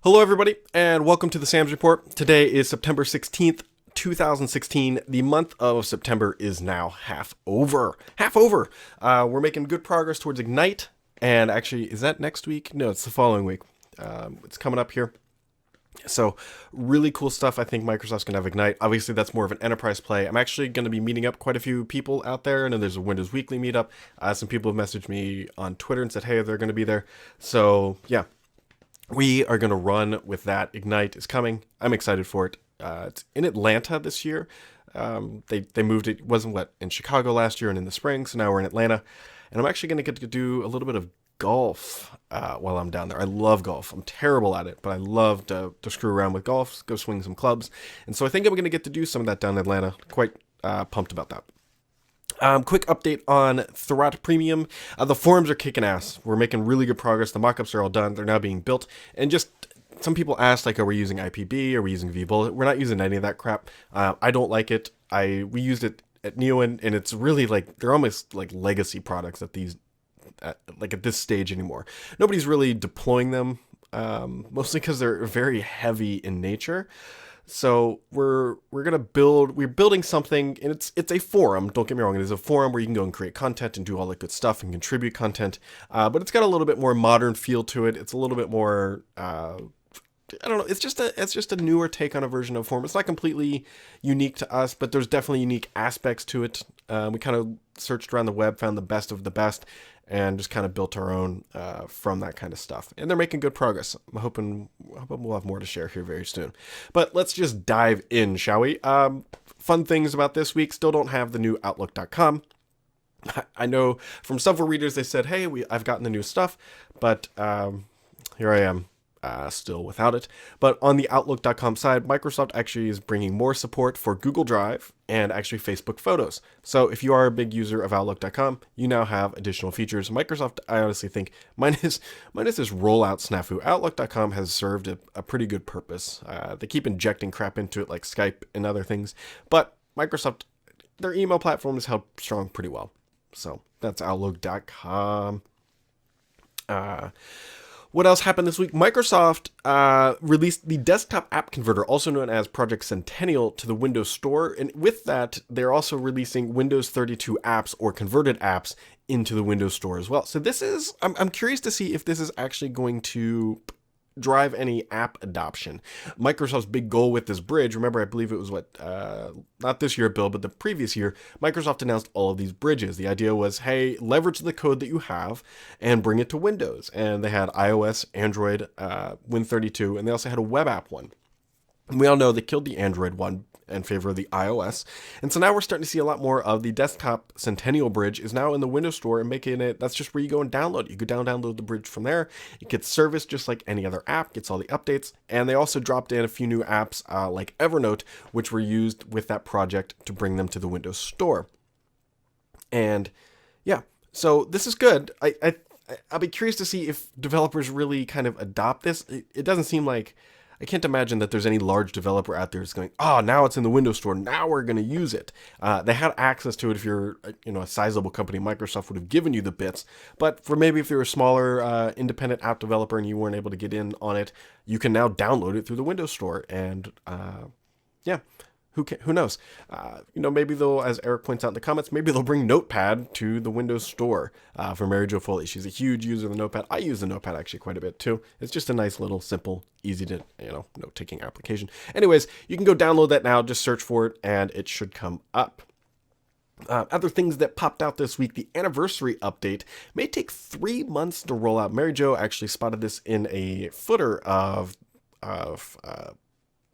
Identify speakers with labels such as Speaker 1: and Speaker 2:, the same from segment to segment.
Speaker 1: Hello, everybody, and welcome to the Sam's Report. Today is September 16th, 2016. The month of September is now half over. Half over. We're making good progress towards Ignite, and actually, is that next week? No, it's the following week. It's coming up here. So, really cool stuff. I think Microsoft's going to have Ignite. Obviously, that's more of an enterprise play. I'm actually going to be meeting up quite a few people out there, and then there's a Windows Weekly meetup. Some people have messaged me on Twitter and said, hey, they're going to be there. So, yeah. We are going to run with that. Ignite is coming. I'm excited for it. It's in Atlanta this year. They moved it. Wasn't in Chicago last year and in the spring. So now we're in Atlanta, and I'm actually going to get to do a little bit of golf while I'm down there. I love golf. I'm terrible at it, but I love to screw around with golf, go swing some clubs, and so I think I'm going to get to do some of that down in Atlanta. Quite pumped about that. Quick update on Thurrott Premium. The forums are kicking ass. We're making really good progress. The mockups are all done. They're now being built. And just some people asked, like, are we using IPB? Are we using vBullet? We're not using any of that crap. I don't like it. We used it at Neoen, and it's really like they're almost like legacy products at this stage anymore. Nobody's really deploying them, mostly because they're very heavy in nature. So we're building something, and it's a forum. Don't get me wrong, it is a forum where you can go and create content and do all that good stuff and contribute content. But it's got a little bit more modern feel to it. It's a little bit more I don't know. It's just a newer take on a version of forum. It's not completely unique to us, but there's definitely unique aspects to it. We kind of searched around the web, found the best of the best, and just kind of built our own from that kind of stuff. And they're making good progress. I'm hoping we'll have more to share here very soon. But let's just dive in, shall we? Fun things about this week. Still don't have the new Outlook.com. I know from several readers they said, hey, I've gotten the new stuff, but here I am. Still without it. But on the Outlook.com side, Microsoft actually is bringing more support for Google Drive and actually Facebook Photos. So if you are a big user of Outlook.com, you now have additional features. Microsoft, I honestly think, minus this rollout snafu, Outlook.com has served a pretty good purpose. They keep injecting crap into it like Skype and other things, but Microsoft, their email platform is held strong pretty well. So that's Outlook.com. What else happened this week? Microsoft released the desktop app converter, also known as Project Centennial, to the Windows Store. And with that, they're also releasing Windows 32 apps or converted apps into the Windows Store as well. So I'm curious to see if this is actually going to drive any app adoption. Microsoft's big goal with this bridge, remember, I believe it was not this year, Bill, but the previous year, Microsoft announced all of these bridges. The idea was, hey, leverage the code that you have and bring it to Windows. And they had iOS, Android, Win32, and they also had a web app one. And we all know they killed the Android one in favor of the iOS. And so now we're starting to see a lot more of the desktop Centennial bridge is now in the Windows Store and making it, that's just where you go and download. You go download the bridge from there. It gets serviced just like any other app, gets all the updates. And they also dropped in a few new apps like Evernote, which were used with that project to bring them to the Windows Store. And yeah, so this is good. I'll be curious to see if developers really kind of adopt this. It doesn't seem like, I can't imagine that there's any large developer out there that's going, now it's in the Windows Store, now we're going to use it. They had access to it if you're a sizable company. Microsoft would have given you the bits. But if you're a smaller independent app developer and you weren't able to get in on it, you can now download it through the Windows Store. And who knows? Maybe they'll, as Eric points out in the comments, maybe they'll bring Notepad to the Windows Store for Mary Jo Foley. She's a huge user of the Notepad. I use the Notepad actually quite a bit too. It's just a nice little simple, easy to, note-taking application. Anyways, you can go download that now. Just search for it and it should come up. Other things that popped out this week, the anniversary update may take 3 months to roll out. Mary Jo actually spotted this in a footer of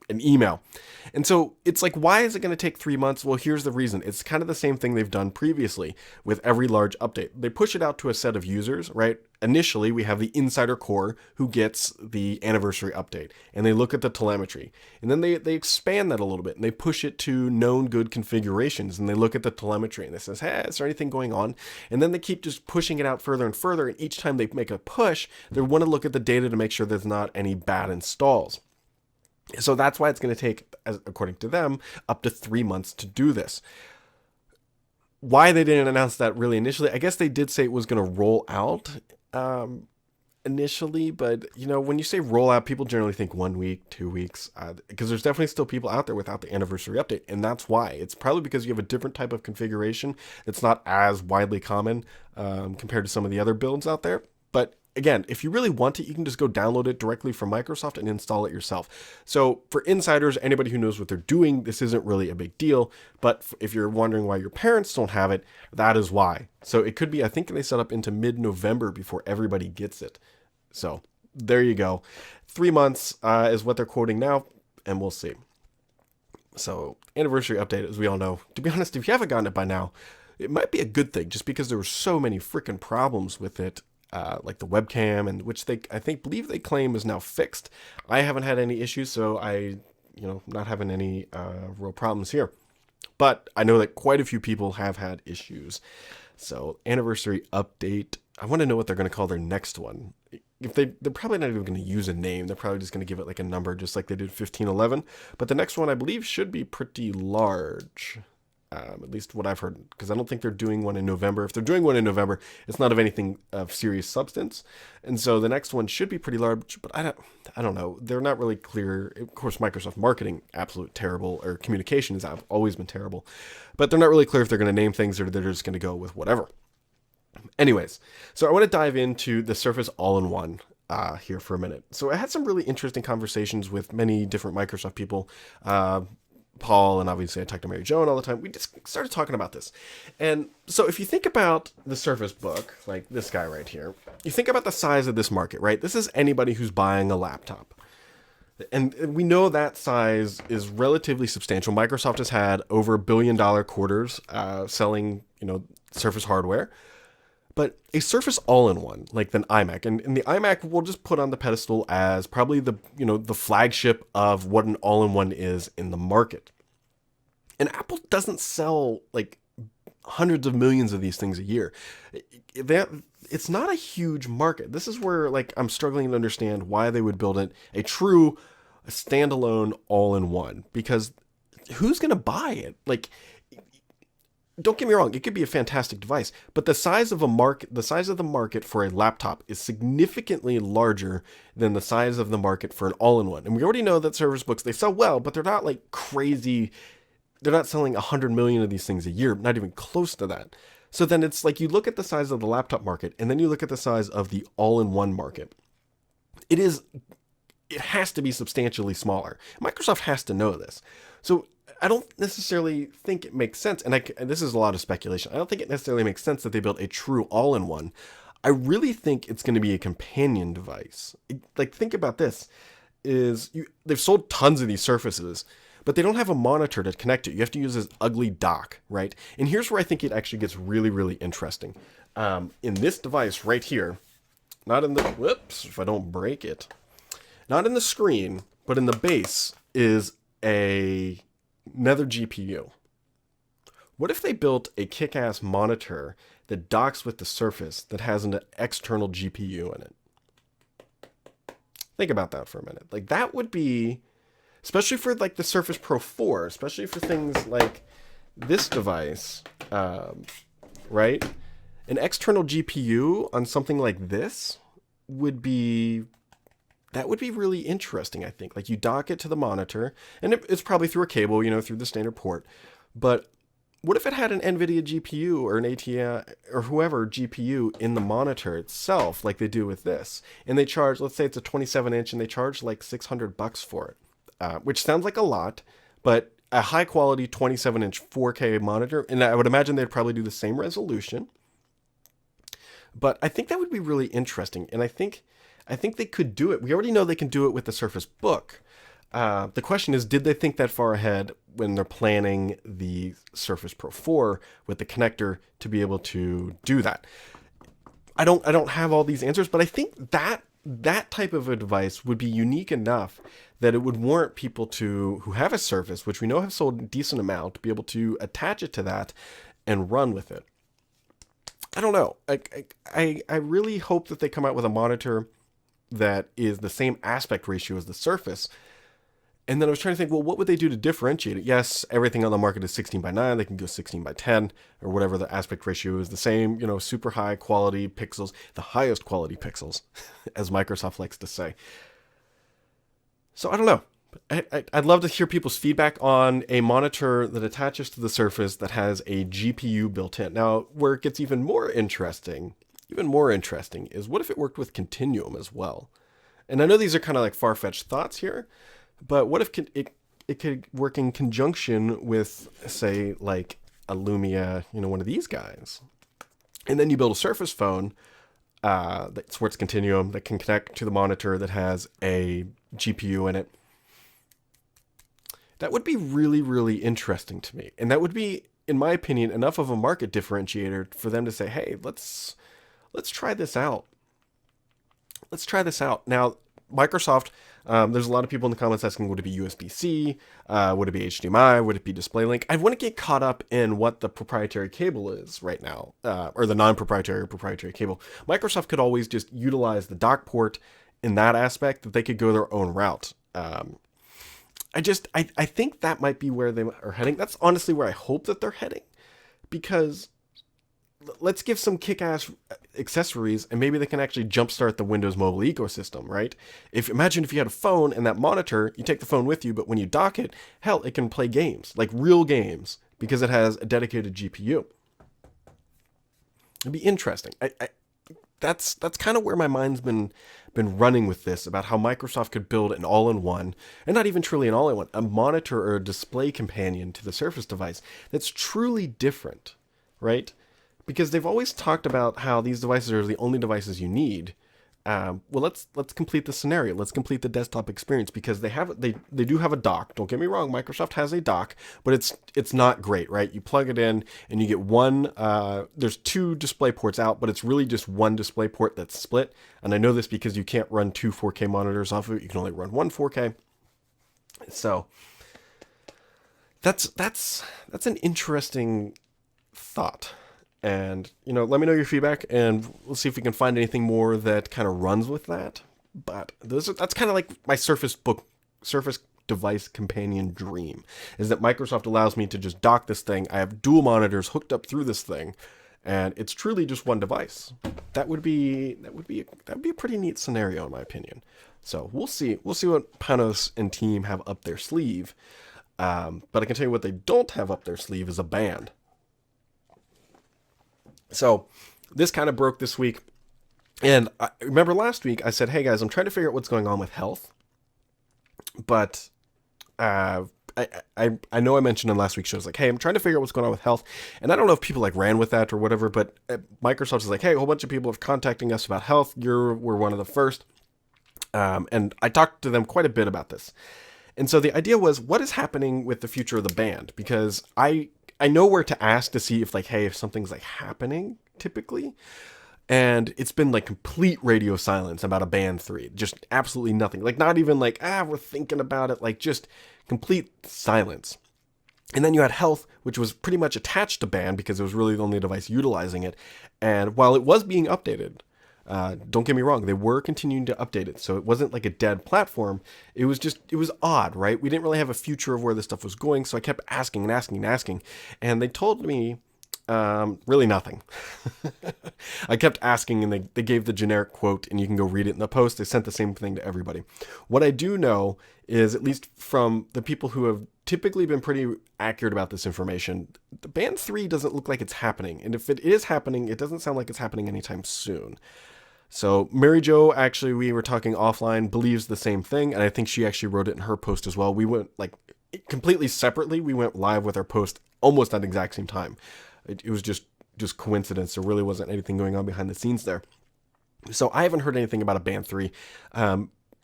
Speaker 1: an email. And so it's like, why is it going to take 3 months? Well, here's the reason. It's kind of the same thing they've done previously with every large update. They push it out to a set of users, right? Initially, we have the insider core who gets the anniversary update, and they look at the telemetry. And then they expand that a little bit, and they push it to known good configurations, and they look at the telemetry, and they says, hey, is there anything going on? And then they keep just pushing it out further and further, and each time they make a push, they want to look at the data to make sure there's not any bad installs. So that's why it's going to take, according to them, up to 3 months to do this. Why they didn't announce that really initially, I guess they did say it was going to roll out initially, but when you say rollout, people generally think 1 week, 2 weeks, because there's definitely still people out there without the anniversary update, and that's why. It's probably because you have a different type of configuration that's not as widely common compared to some of the other builds out there. But again, if you really want it, you can just go download it directly from Microsoft and install it yourself. So for insiders, anybody who knows what they're doing, this isn't really a big deal. But if you're wondering why your parents don't have it, that is why. So it could be, I think they set up into mid-November before everybody gets it. So there you go. 3 months is what they're quoting now, and we'll see. So anniversary update, as we all know. To be honest, if you haven't gotten it by now, it might be a good thing, just because there were so many freaking problems with it. Like the webcam, and which believe they claim is now fixed. I haven't had any issues, so not having any real problems here. But I know that quite a few people have had issues. So anniversary update. I want to know what they're going to call their next one. If they're probably not even going to use a name. They're probably just going to give it like a number, just like they did 1511. But the next one, I believe, should be pretty large. At least what I've heard, because I don't think they're doing one in November. If they're doing one in November, it's not of anything of serious substance, and so the next one should be pretty large. But I don't know. They're not really clear. Of course, Microsoft marketing, absolute terrible, or communication has always been terrible. But they're not really clear if they're going to name things or they're just going to go with whatever. Anyways, so I want to dive into the Surface All-in-One here for a minute. So I had some really interesting conversations with many different Microsoft people. Paul, and obviously I talk to Mary Jo all the time. We just started talking about this. And so if you think about the Surface Book, like this guy right here, you think about the size of this market, right? This is anybody who's buying a laptop. And we know that size is relatively substantial. Microsoft has had over $1 billion quarters selling, Surface hardware. But a Surface All-in-One, like the iMac, and the iMac we'll just put on the pedestal as probably the flagship of what an all-in-one is in the market. And Apple doesn't sell like hundreds of millions of these things a year. It's not a huge market. This is where I'm struggling to understand why they would build a true standalone all-in-one, because who's going to buy it? Don't get me wrong, it could be a fantastic device, but the size of the market for a laptop is significantly larger than the size of the market for an all-in-one. And we already know that Surface Books, they sell well, but they're not like crazy. They're not selling 100 million of these things a year, not even close to that. So then it's like you look at the size of the laptop market, and then you look at the size of the all-in-one market. It has to be substantially smaller. Microsoft has to know this. So I don't necessarily think it makes sense, and this is a lot of speculation. I don't think it necessarily makes sense that they built a true all-in-one. I really think it's going to be a companion device. Think about this: they've sold tons of these Surfaces, but they don't have a monitor to connect to. You have to use this ugly dock, right? And here's where I think it actually gets really, really interesting. In this device right here, not in the whoops, if I don't break it, not in the screen, but in the base is another GPU. What if they built a kick-ass monitor that docks with the Surface that has an external GPU in it? Think about that for a minute. That would be, especially for the Surface Pro 4, especially for things like this device, right? An external GPU on something like this would be really interesting, I think. You dock it to the monitor, and it's probably through a cable, through the standard port. But what if it had an NVIDIA GPU or an ATI or whoever GPU in the monitor itself, like they do with this? And they charge, let's say it's a 27-inch, and they charge like $600 for it, which sounds like a lot, but a high-quality 27-inch 4K monitor, and I would imagine they'd probably do the same resolution. But I think that would be really interesting, and I think they could do it. We already know they can do it with the Surface Book. The question is, did they think that far ahead when they're planning the Surface Pro 4 with the connector to be able to do that? I don't have all these answers, but I think that type of a device would be unique enough that it would warrant people who have a Surface, which we know have sold a decent amount, to be able to attach it to that and run with it. I don't know. I really hope that they come out with a monitor that is the same aspect ratio as the Surface, And then I was trying to think, well, what would they do to differentiate it? Yes, everything on the market is 16 by 9. They can go 16 by 10 or whatever the aspect ratio is. The same, super high quality pixels, the highest quality pixels, as Microsoft likes to say. So I don't know. I'd love to hear people's feedback on a monitor that attaches to the Surface that has a GPU built in. Now, where it gets even more interesting is what if it worked with Continuum as well? And I know these are kind of like far-fetched thoughts here, but what if it could work in conjunction with, say, like a Lumia, one of these guys? And then you build a Surface phone that supports Continuum, that can connect to the monitor that has a GPU in it. That would be really, really interesting to me. And that would be, in my opinion, enough of a market differentiator for them to say, hey, let's try this out. Let's try this out. Now, Microsoft, there's a lot of people in the comments asking, would it be USB-C? Would it be HDMI? Would it be DisplayLink? I want to get caught up in what the proprietary cable is right now, or the non-proprietary or proprietary cable. Microsoft could always just utilize the dock port in that aspect, that they could go their own route. I think that might be where they are heading. That's honestly where I hope that they're heading, because let's give some kick-ass accessories and maybe they can actually jumpstart the Windows mobile ecosystem, right? Imagine if you had a phone and that monitor, you take the phone with you, but when you dock it, hell, it can play games, like real games, because it has a dedicated GPU. It'd be interesting. That's kind of where my mind's been running with this, about how Microsoft could build an all-in-one, and not even truly an all-in-one, a monitor or a display companion to the Surface device that's truly different, right? Because they've always talked about how these devices are the only devices you need. Well, let's complete the scenario. Let's complete the desktop experience, because they do have a dock. Don't get me wrong, Microsoft has a dock, but it's not great, right? You plug it in and you get one. There's two display ports out, but it's really just one display port that's split. And I know this because you can't run two 4K monitors off of it. You can only run one 4K. So that's an interesting thought. And, let me know your feedback, and we'll see if we can find anything more that kind of runs with that. But that's kind of like my Surface device companion dream, is that Microsoft allows me to just dock this thing. I have dual monitors hooked up through this thing, and it's truly just one device. That would be a pretty neat scenario, in my opinion. So we'll see what Panos and team have up their sleeve. But I can tell you what they don't have up their sleeve is a band. So this kind of broke this week. And I remember last week I said, hey guys, I'm trying to figure out what's going on with health. But I know I mentioned in last week's shows, like, hey, I'm trying to figure out what's going on with health. And I don't know if people like ran with that or whatever, but Microsoft is like, hey, a whole bunch of people are contacting us about health. We're one of the first. And I talked to them quite a bit about this. And so the idea was, what is happening with the future of the band? Because I know where to ask to see if, like, hey, if something's like happening typically. And it's been like complete radio silence about a band 3. Just absolutely nothing. Like, not even like, we're thinking about it. Like, just complete silence. And then you had health, which was pretty much attached to band because it was really the only device utilizing it. And while it was being updated, don't get me wrong, they were continuing to update it. So it wasn't like a dead platform. It was odd, right? We didn't really have a future of where this stuff was going. So I kept asking and asking and asking. And they told me really nothing. I kept asking, and they gave the generic quote, and you can go read it in the post. They sent the same thing to everybody. What I do know is, at least from the people who have typically been pretty accurate about this information, the band 3 doesn't look like it's happening. And if it is happening, it doesn't sound like it's happening anytime soon. So Mary Jo, actually, we were talking offline, believes the same thing, and I think she actually wrote it in her post as well. We went like completely separately. We went live with our post almost at the exact same time. It was just coincidence. There really wasn't anything going on behind the scenes there. So I haven't heard anything about a band 3.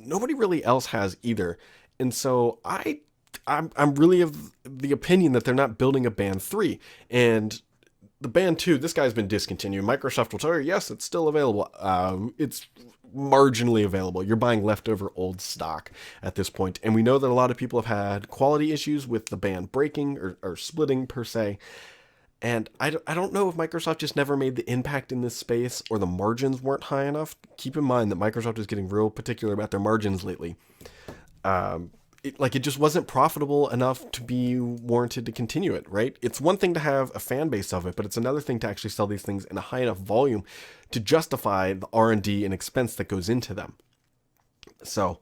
Speaker 1: Nobody really else has either. And so I'm really of the opinion that they're not building a band 3. And the band 2, this guy's been discontinued. Microsoft will tell you, yes, it's still available. It's marginally available. You're buying leftover old stock at this point. And we know that a lot of people have had quality issues with the band breaking or splitting per se. And I don't know if Microsoft just never made the impact in this space, or the margins weren't high enough. Keep in mind that Microsoft is getting real particular about their margins lately. it just wasn't profitable enough to be warranted to continue it, right? It's one thing to have a fan base of it, but it's another thing to actually sell these things in a high enough volume to justify the R&D and expense that goes into them. So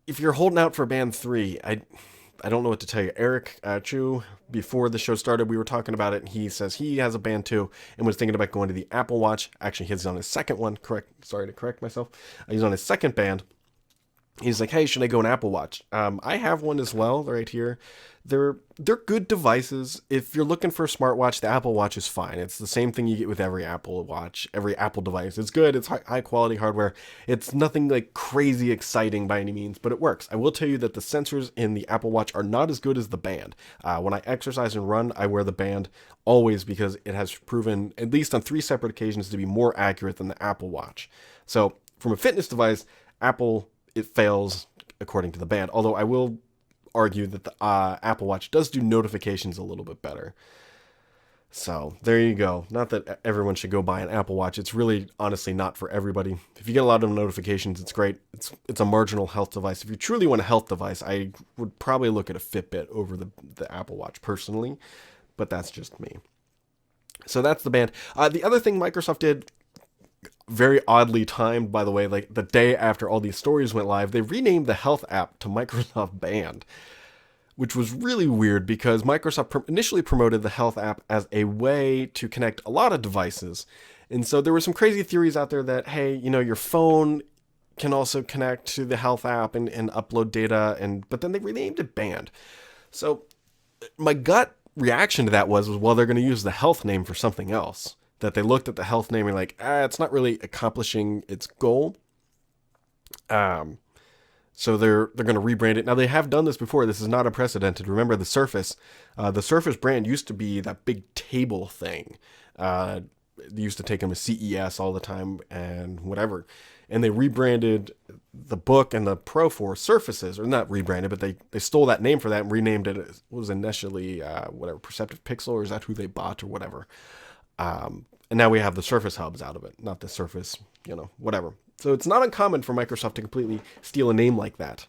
Speaker 1: if you're holding out for band 3, I don't know what to tell you. Eric Chu, before the show started, we were talking about it, and he says he has a band too and was thinking about going to the Apple Watch. Actually, he's on his second one. Sorry to correct myself. He's on his second band. He's like, hey, should I go an Apple Watch? I have one as well, right here. They're good devices. If you're looking for a smartwatch, the Apple Watch is fine. It's the same thing you get with every Apple Watch, every Apple device. It's good. It's high quality hardware. It's nothing like crazy exciting by any means, but it works. I will tell you that the sensors in the Apple Watch are not as good as the band. When I exercise and run, I wear the band always because it has proven, at least on 3 separate occasions, to be more accurate than the Apple Watch. So from a fitness device, Apple, it fails according to the band. Although I will argue that the Apple Watch does do notifications a little bit better. So there you go. Not that everyone should go buy an Apple Watch. It's really honestly not for everybody. If you get a lot of notifications, it's great. It's a marginal health device. If you truly want a health device, I would probably look at a Fitbit over the Apple Watch personally, but that's just me. So that's the band. The other thing Microsoft did, very oddly timed, by the way, like the day after all these stories went live, they renamed the health app to Microsoft Band, which was really weird because Microsoft initially promoted the health app as a way to connect a lot of devices. And so there were some crazy theories out there that, hey, your phone can also connect to the health app and upload data, but then they renamed it Band. So my gut reaction to that was, well, they're going to use the health name for something else. That they looked at the health name and like, it's not really accomplishing its goal. So they're going to rebrand it. Now, they have done this before. This is not unprecedented. Remember the Surface. The Surface brand used to be that big table thing. They used to take them to CES all the time and whatever. And they rebranded the Book and the Pro for Surfaces. Or not rebranded, but they stole that name for that and renamed it. It was initially, Perceptive Pixel, or is that who they bought or whatever. And now we have the Surface hubs out of it, not the Surface, whatever. So it's not uncommon for Microsoft to completely steal a name like that.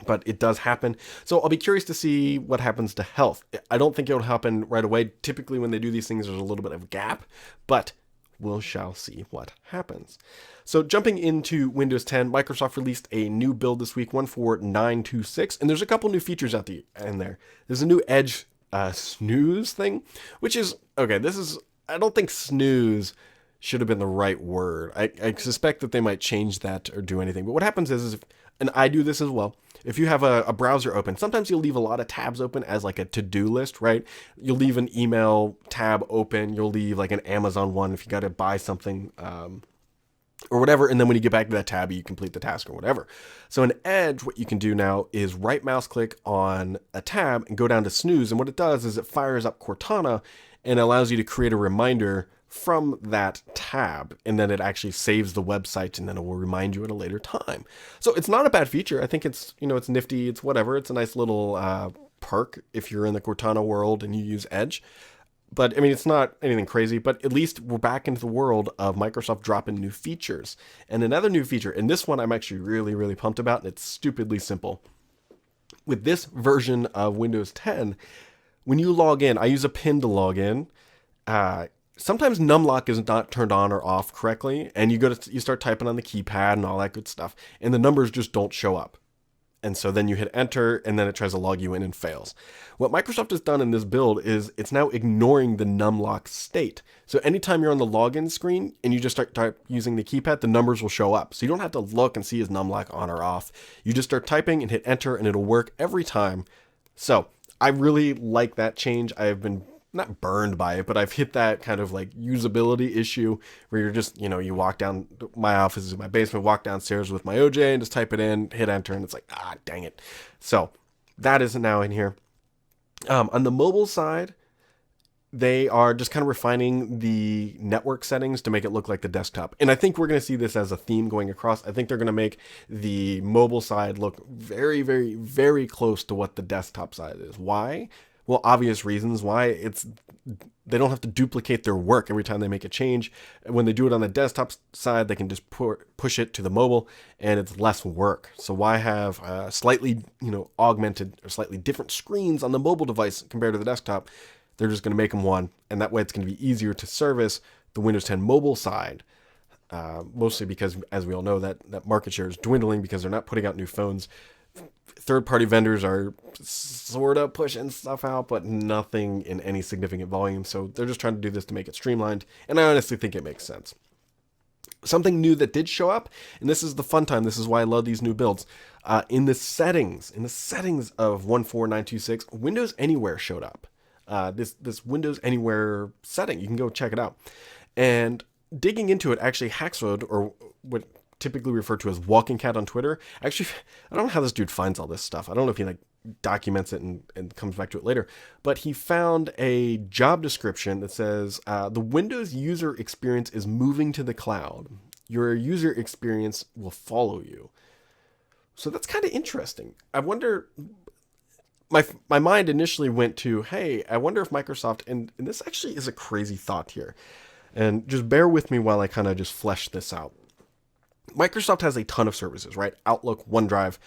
Speaker 1: But it does happen. So I'll be curious to see what happens to health. I don't think it'll happen right away. Typically when they do these things, there's a little bit of a gap, but we shall see what happens. So jumping into Windows 10, Microsoft released a new build this week, 14926, and there's a couple new features out in there. There's a new Edge snooze thing, which is, okay, I don't think snooze should have been the right word. I suspect that they might change that or do anything. But what happens is and I do this as well, if you have a browser open, sometimes you'll leave a lot of tabs open as like a to-do list, right? You'll leave an email tab open. You'll leave like an Amazon one if you got to buy something, or whatever, and then when you get back to that tab, you complete the task or whatever. So in Edge, what you can do now is right mouse click on a tab and go down to snooze, and what it does is it fires up Cortana and allows you to create a reminder from that tab, and then it actually saves the website, and then it will remind you at a later time. So it's not a bad feature. I think it's, it's nifty, it's whatever. It's a nice little perk if you're in the Cortana world and you use Edge. But, I mean, it's not anything crazy, but at least we're back into the world of Microsoft dropping new features. And another new feature, and this one I'm actually really, really pumped about, and it's stupidly simple. With this version of Windows 10, when you log in, I use a PIN to log in. Sometimes numlock is not turned on or off correctly, and you start typing on the keypad and all that good stuff, and the numbers just don't show up. And so then you hit enter, and then it tries to log you in and fails. What Microsoft has done in this build is it's now ignoring the numlock state. So anytime you're on the login screen and you just start using the keypad, the numbers will show up. So you don't have to look and see is numlock on or off. You just start typing and hit enter, and it'll work every time. So I really like that change. I've been not burned by it, but I've hit that kind of like usability issue where you're just, you walk down, my office is in my basement, walk downstairs with my OJ and just type it in, hit enter, and it's like, dang it. So that is now in here. On the mobile side, they are just kind of refining the network settings to make it look like the desktop. And I think we're going to see this as a theme going across. I think they're going to make the mobile side look very, very, very close to what the desktop side is. Why? Well, obvious reasons why. It's they don't have to duplicate their work every time they make a change. When they do it on the desktop side, they can just push it to the mobile, and it's less work. So why have slightly, augmented or slightly different screens on the mobile device compared to the desktop? They're just going to make them one, and that way it's going to be easier to service the Windows 10 mobile side. Mostly because, as we all know, that market share is dwindling because they're not putting out new phones. Third-party vendors are sort of pushing stuff out, but nothing in any significant volume. So they're just trying to do this to make it streamlined, and I honestly think it makes sense. Something new that did show up, and this is the fun time. This is why I love these new builds. In the settings of 14926, Windows Anywhere showed up. This Windows Anywhere setting, you can go check it out. And digging into it, actually, Hackswood, or what typically referred to as Walking Cat on Twitter, actually, I don't know how this dude finds all this stuff. I don't know if he documents it and comes back to it later, but he found a job description that says the Windows user experience is moving to the cloud. Your user experience will follow you. So that's kind of interesting. I wonder, my mind initially went to, hey, I wonder if Microsoft, and this actually is a crazy thought here, and just bear with me while I kind of just flesh this out. Microsoft has a ton of services, right? Outlook, OneDrive,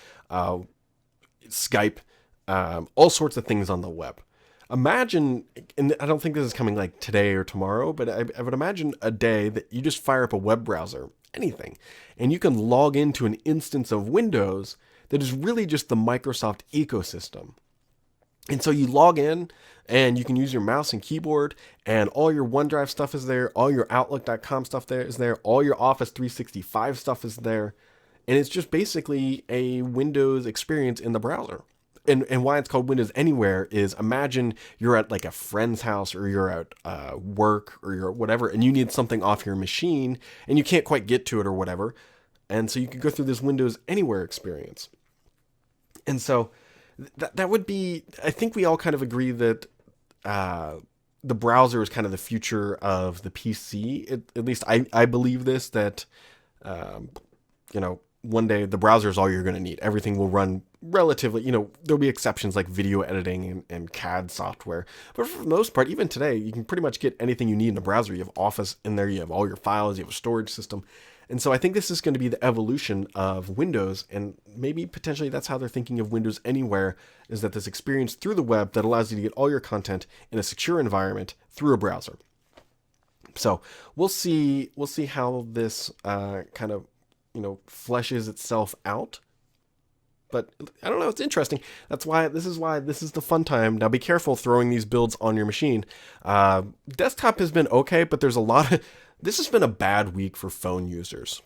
Speaker 1: Skype, all sorts of things on the web. Imagine, and I don't think this is coming like today or tomorrow, but I would imagine a day that you just fire up a web browser, anything, and you can log into an instance of Windows that is really just the Microsoft ecosystem. And so you log in, and you can use your mouse and keyboard, and all your OneDrive stuff is there, all your Outlook.com stuff there is there, all your Office 365 stuff is there, and it's just basically a Windows experience in the browser. And why it's called Windows Anywhere is, imagine you're at like a friend's house, or you're at work, or you're whatever, and you need something off your machine, and you can't quite get to it or whatever, and so you could go through this Windows Anywhere experience. And so that would be, I think we all kind of agree that the browser is kind of the future of the PC. At least I believe this, that, one day the browser is all you're going to need. Everything will run relatively, there'll be exceptions like video editing and CAD software. But for the most part, even today, you can pretty much get anything you need in a browser. You have Office in there, you have all your files, you have a storage system. And so I think this is going to be the evolution of Windows, and maybe potentially that's how they're thinking of Windows Anywhere, is that this experience through the web that allows you to get all your content in a secure environment through a browser. So we'll see how this kind of fleshes itself out. But I don't know, it's interesting. This is the fun time. Now be careful throwing these builds on your machine. Desktop has been okay, but there's a lot of, this has been a bad week for phone users.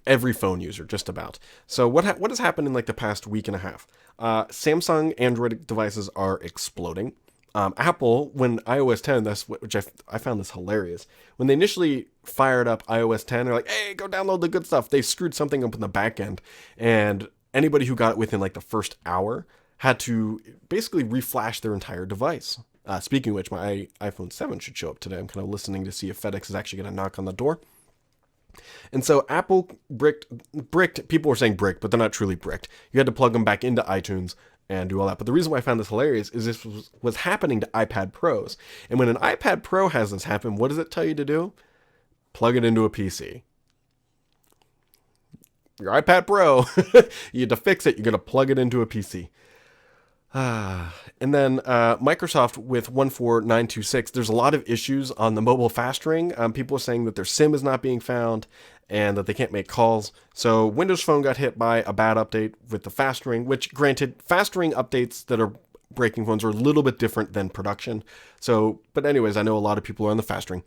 Speaker 1: Every phone user, just about. So what has happened in like the past week and a half? Samsung Android devices are exploding. Apple, when iOS 10, which I found this hilarious. When they initially fired up iOS 10, they're like, hey, go download the good stuff. They screwed something up in the back end, and anybody who got it within like the first hour had to basically reflash their entire device. Speaking of which, my iPhone 7 should show up today. I'm kind of listening to see if FedEx is actually going to knock on the door. And so Apple bricked, people were saying bricked, but they're not truly bricked. You had to plug them back into iTunes and do all that. But the reason why I found this hilarious is this was happening to iPad Pros. And when an iPad Pro has this happen, what does it tell you to do? Plug it into a PC. Your iPad Pro, you had to fix it, you're going to plug it into a PC. And then Microsoft with 14926, there's a lot of issues on the mobile fast ring. People are saying that their SIM is not being found and that they can't make calls. So Windows Phone got hit by a bad update with the fast ring, which granted, fast ring updates that are breaking phones are a little bit different than production. So, but anyways, I know a lot of people are on the fast ring.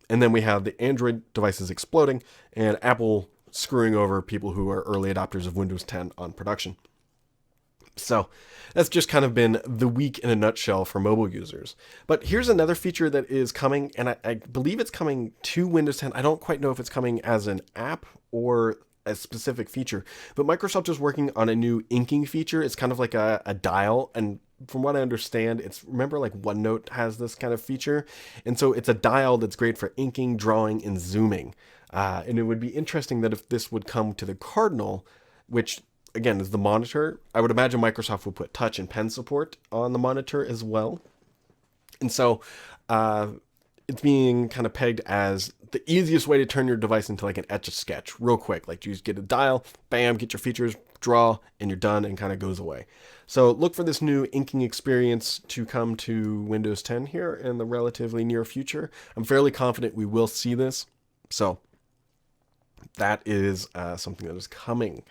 Speaker 1: And then we have the Android devices exploding and Apple screwing over people who are early adopters of Windows 10 on production. So that's just kind of been the week in a nutshell for mobile users. But here's another feature that is coming, and I believe it's coming to Windows 10. I don't quite know if it's coming as an app or a specific feature, but Microsoft is working on a new inking feature. It's kind of like a dial, and from what I understand, remember like OneNote has this kind of feature, and so it's a dial that's great for inking, drawing, and zooming. And it would be interesting that if this would come to the Cardinal, which again is the monitor, I would imagine Microsoft would put touch and pen support on the monitor as well. And so it's being kind of pegged as the easiest way to turn your device into like an Etch-a-Sketch real quick. Like you just get a dial, bam, get your features, draw, and you're done, and kind of goes away. So look for this new inking experience to come to Windows 10 here in the relatively near future. I'm fairly confident we will see this. So that is something that is coming.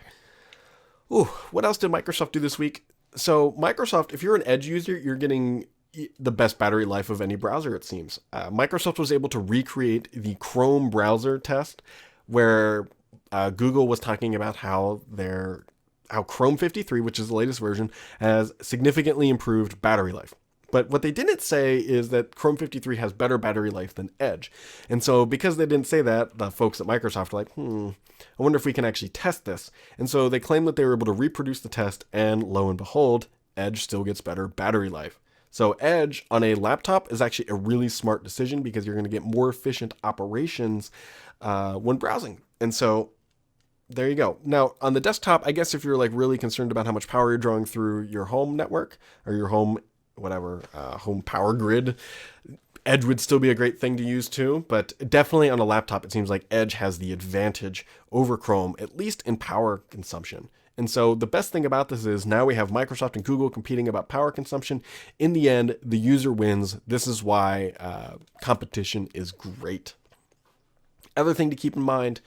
Speaker 1: Ooh, what else did Microsoft do this week? So Microsoft, if you're an Edge user, you're getting the best battery life of any browser, it seems. Microsoft was able to recreate the Chrome browser test where Google was talking about how Chrome 53, which is the latest version, has significantly improved battery life. But what they didn't say is that Chrome 53 has better battery life than Edge. And so because they didn't say that, the folks at Microsoft were like, I wonder if we can actually test this. And so they claimed that they were able to reproduce the test, and lo and behold, Edge still gets better battery life. So Edge on a laptop is actually a really smart decision because you're going to get more efficient operations when browsing. And so there you go. Now on the desktop, I guess if you're like really concerned about how much power you're drawing through your home network or your home, home power grid, Edge would still be a great thing to use too. But definitely on a laptop, it seems like Edge has the advantage over Chrome, at least in power consumption. And so the best thing about this is now we have Microsoft and Google competing about power consumption. In the end, the user wins. This is why competition is great. Other thing to keep in mind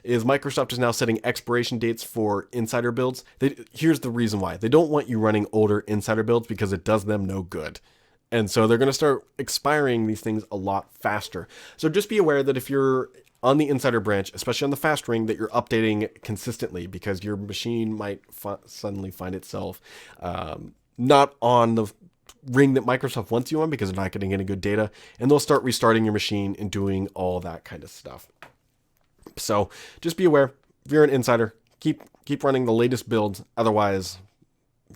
Speaker 1: is Microsoft is now setting expiration dates for insider builds. Here's the reason why. They don't want you running older insider builds because it does them no good. And so they're going to start expiring these things a lot faster. So just be aware that if you're on the insider branch, especially on the fast ring, that you're updating consistently because your machine might suddenly find itself not on the ring that Microsoft wants you on because they're not getting any good data, and they'll start restarting your machine and doing all that kind of stuff. So just be aware, if you're an insider, keep running the latest builds. Otherwise,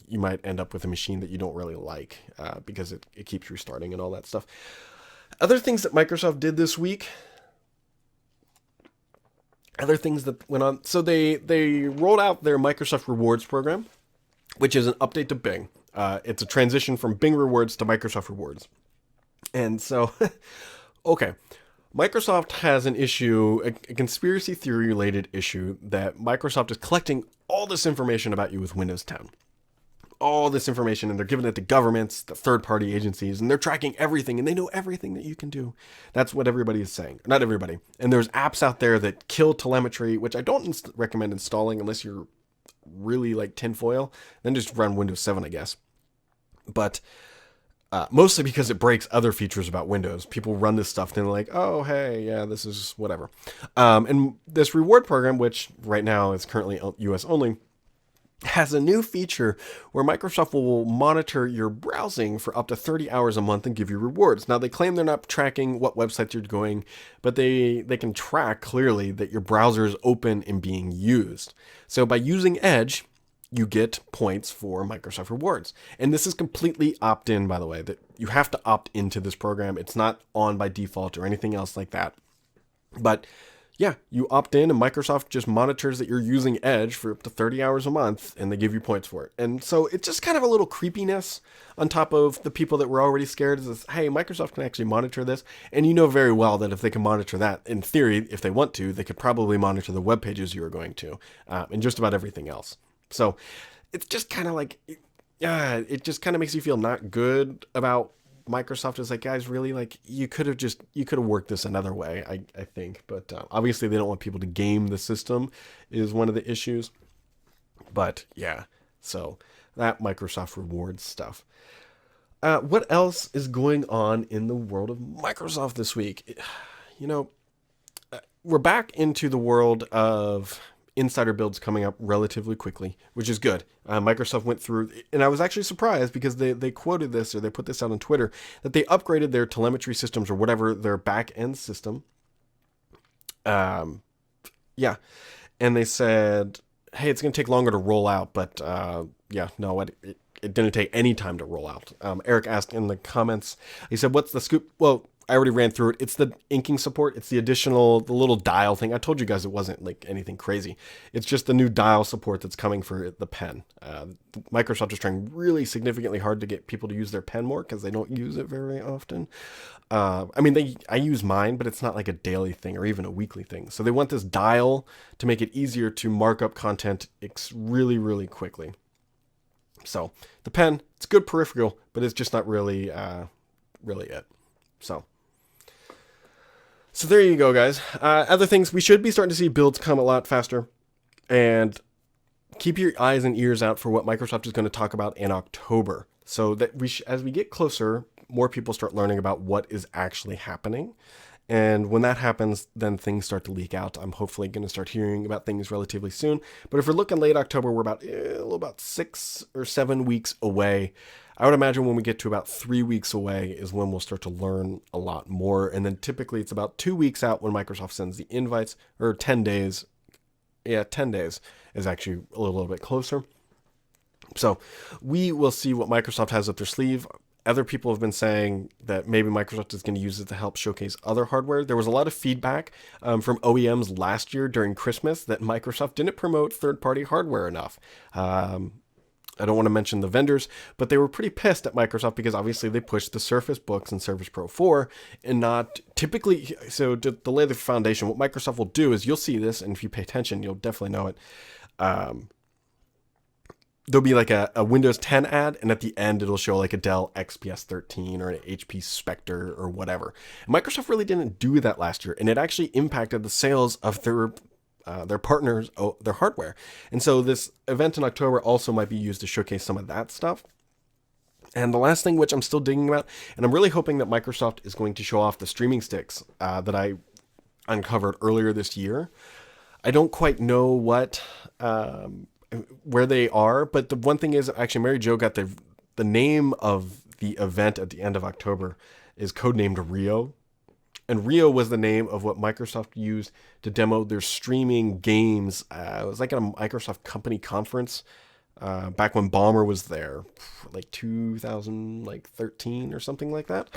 Speaker 1: you might end up with a machine that you don't really like because it keeps restarting and all that stuff. Other things that Microsoft did this week, other things that went on. So they rolled out their Microsoft Rewards program, which is an update to Bing. It's a transition from Bing Rewards to Microsoft Rewards. And so, okay, Microsoft has an issue, a conspiracy theory related issue, that Microsoft is collecting all this information about you with Windows 10. All this information, and they're giving it to governments, the third-party agencies, and they're tracking everything, and they know everything that you can do. That's what everybody is saying. Not everybody. And there's apps out there that kill telemetry, which I don't recommend installing unless you're really like tinfoil. Then just run Windows 7, I guess. But mostly because it breaks other features about Windows. People run this stuff, and they're like, oh, hey, yeah, this is whatever. And this reward program, which right now is currently US only, has a new feature where Microsoft will monitor your browsing for up to 30 hours a month and give you rewards. Now, they claim they're not tracking what websites you're going, but they can track clearly that your browser is open and being used. So by using Edge, you get points for Microsoft Rewards. And this is completely opt-in, by the way, that you have to opt into this program. It's not on by default or anything else like that. But yeah, you opt in and Microsoft just monitors that you're using Edge for up to 30 hours a month and they give you points for it. And so it's just kind of a little creepiness on top of the people that were already scared. Is this, hey, Microsoft can actually monitor this. And you know very well that if they can monitor that, in theory, if they want to, they could probably monitor the web pages you are going to and just about everything else. So it's just kind of like, it just kind of makes you feel not good about Microsoft. Is like, guys, really, like you could have worked this another way, I think. But obviously they don't want people to game the system is one of the issues. But yeah, so that Microsoft Rewards stuff. What else is going on in the world of Microsoft this week? You know, we're back into the world of insider builds coming up relatively quickly, which is good. Microsoft went through, and I was actually surprised because they quoted this, or they put this out on Twitter, that they upgraded their telemetry systems or whatever, their back end system. Yeah. And they said, hey, it's going to take longer to roll out, but it didn't take any time to roll out. Eric asked in the comments, he said, what's the scoop? Well, I already ran through it. It's the inking support. It's the little dial thing. I told you guys it wasn't like anything crazy. It's just the new dial support that's coming for the pen. Microsoft is trying really significantly hard to get people to use their pen more because they don't use it very often. I mean, I use mine, but it's not like a daily thing or even a weekly thing. So they want this dial to make it easier to mark up content really, really quickly. So the pen, it's good peripheral, but it's just not really it. So there you go, guys. Other things, we should be starting to see builds come a lot faster. And keep your eyes and ears out for what Microsoft is going to talk about in October. So that as we get closer, more people start learning about what is actually happening. And when that happens, then things start to leak out. I'm hopefully going to start hearing about things relatively soon. But if we're looking late October, we're about 6 or 7 weeks away. I would imagine when we get to about 3 weeks away is when we'll start to learn a lot more. And then typically it's about 2 weeks out when Microsoft sends the invites, or 10 days. Yeah, 10 days is actually a little bit closer. So we will see what Microsoft has up their sleeve. Other people have been saying that maybe Microsoft is going to use it to help showcase other hardware. There was a lot of feedback from OEMs last year during Christmas that Microsoft didn't promote third-party hardware enough. I don't want to mention the vendors, but they were pretty pissed at Microsoft because obviously they pushed the Surface Books and Surface Pro 4 and not typically. So to lay the foundation, what Microsoft will do is you'll see this, and if you pay attention, you'll definitely know it. There'll be like a Windows 10 ad, and at the end it'll show like a Dell XPS 13 or an HP Spectre or whatever. And Microsoft really didn't do that last year, and it actually impacted the sales of their partners, their hardware. And so this event in October also might be used to showcase some of that stuff. And the last thing, which I'm still digging about, and I'm really hoping that Microsoft is going to show off the streaming sticks that I uncovered earlier this year. I don't quite know where they are, but the one thing is, actually, Mary Jo got the name of the event at the end of October is codenamed Rio. And Rio was the name of what Microsoft used to demo their streaming games. It was like at a Microsoft company conference back when Ballmer was there, like 2013 or something like that.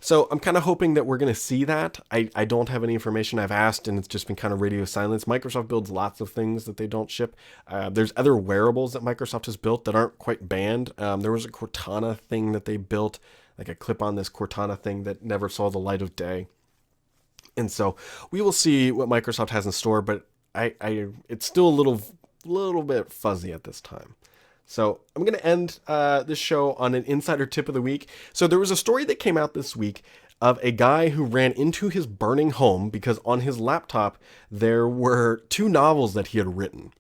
Speaker 1: So I'm kind of hoping that we're going to see that. I don't have any information. I've asked, and it's just been kind of radio silence. Microsoft builds lots of things that they don't ship. There's other wearables that Microsoft has built that aren't quite banned. There was a Cortana thing that they built, like a clip on this Cortana thing that never saw the light of day. And so we will see what Microsoft has in store, but it's still a little bit fuzzy at this time. So I'm going to end this show on an insider tip of the week. So there was a story that came out this week of a guy who ran into his burning home because on his laptop there were 2 novels that he had written.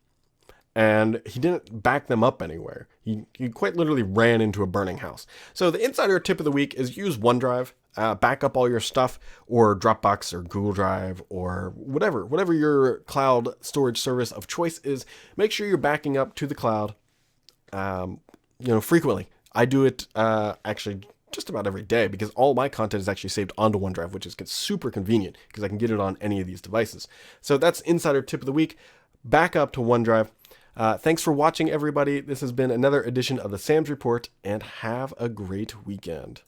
Speaker 1: And he didn't back them up anywhere. He quite literally ran into a burning house. So the insider tip of the week is use OneDrive. Back up all your stuff, or Dropbox or Google Drive or whatever your cloud storage service of choice is. Make sure you're backing up to the cloud, frequently. I do it actually just about every day because all my content is actually saved onto OneDrive, which is super convenient because I can get it on any of these devices. So that's insider tip of the week. Back up to OneDrive. Thanks for watching, everybody. This has been another edition of the Sam's Report, and have a great weekend.